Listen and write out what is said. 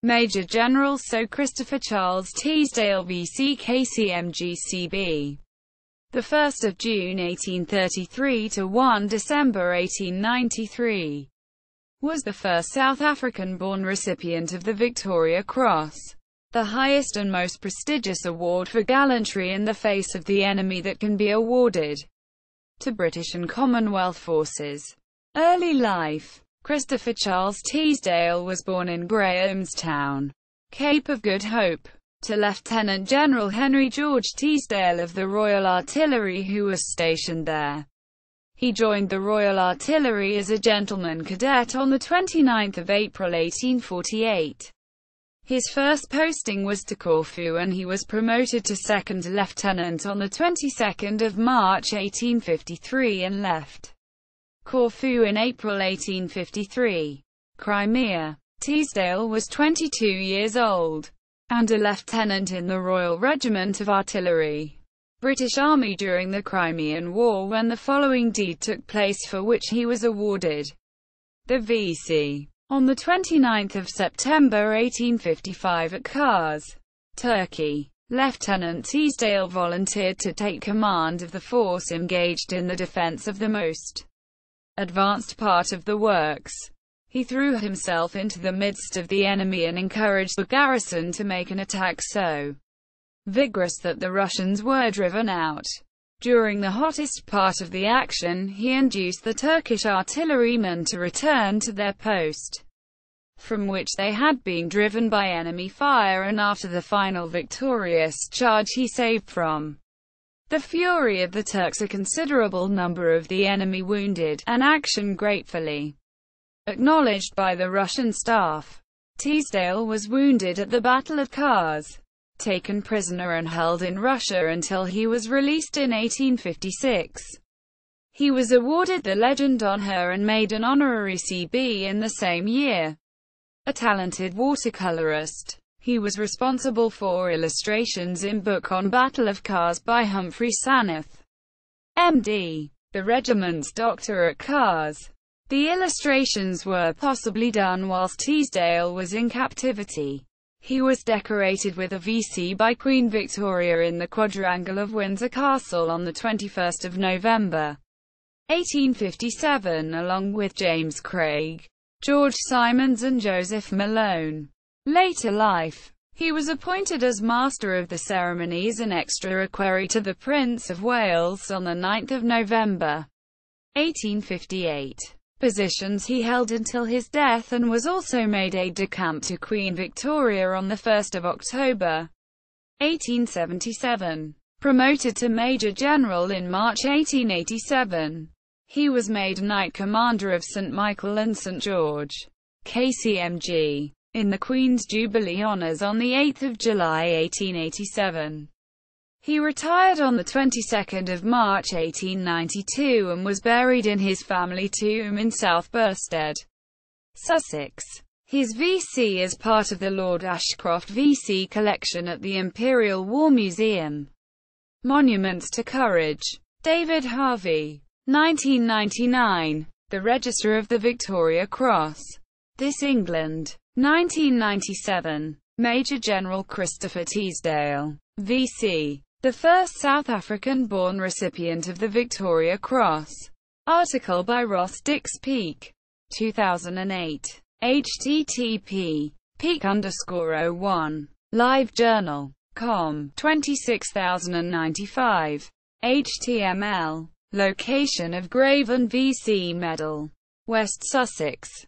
Major General Sir Christopher Charles Teesdale VC KCMG CB. 1 June 1833 to 1 December 1893. Was the first South African-born recipient of the Victoria Cross, the highest and most prestigious award for gallantry in the face of the enemy that can be awarded to British and Commonwealth forces. Early life. Christopher Charles Teesdale was born in Grahamstown, Cape of Good Hope, to Lieutenant General Henry George Teesdale of the Royal Artillery, who was stationed there. He joined the Royal Artillery as a gentleman cadet on 29 April 1848. His first posting was to Corfu, and he was promoted to second lieutenant on the 22nd of March 1853 and left Corfu in April 1853. Crimea. Teesdale was 22 years old and a lieutenant in the Royal Regiment of Artillery, British Army during the Crimean War, when the following deed took place for which he was awarded the VC. On 29 September 1855 at Kars, Turkey, Lieutenant Teesdale volunteered to take command of the force engaged in the defence of the most advanced part of the works. He threw himself into the midst of the enemy and encouraged the garrison to make an attack so vigorous that the Russians were driven out. During the hottest part of the action, he induced the Turkish artillerymen to return to their post, from which they had been driven by enemy fire, and after the final victorious charge he saved from the fury of the Turks a considerable number of the enemy wounded, an action gratefully acknowledged by the Russian staff. Teesdale was wounded at the Battle of Kars, taken prisoner and held in Russia until he was released in 1856. He was awarded the Legend d'Honneur and made an honorary CB in the same year. A talented watercolorist, he was responsible for illustrations in book on Battle of Kars by Humphrey Sanath, M.D., the regiment's doctor at Kars. The illustrations were possibly done whilst Teesdale was in captivity. He was decorated with a VC by Queen Victoria in the quadrangle of Windsor Castle on 21 November 1857, along with James Craig, George Simons and Joseph Malone. Later life. He was appointed as Master of the Ceremonies and Extra Equerry to the Prince of Wales on 9 November 1858. Positions he held until his death, and was also made aide-de-camp to Queen Victoria on 1 October 1877. Promoted to Major General in March 1887. He was made Knight Commander of St. Michael and St. George, KCMG, in the Queen's Jubilee Honours on 8 July 1887. He retired on the 22nd of March 1892 and was buried in his family tomb in South Burstead, Sussex. His VC is part of the Lord Ashcroft VC collection at the Imperial War Museum. Monuments to Courage. David Harvey. 1999. The Register of the Victoria Cross. This England. 1997. Major General Christopher Teesdale, VC. The first South African-born recipient of the Victoria Cross. Article by Ross Dix Peak. 2008. http peak_01. LiveJournal. com. 26095. HTML. Location of Graven VC Medal. West Sussex.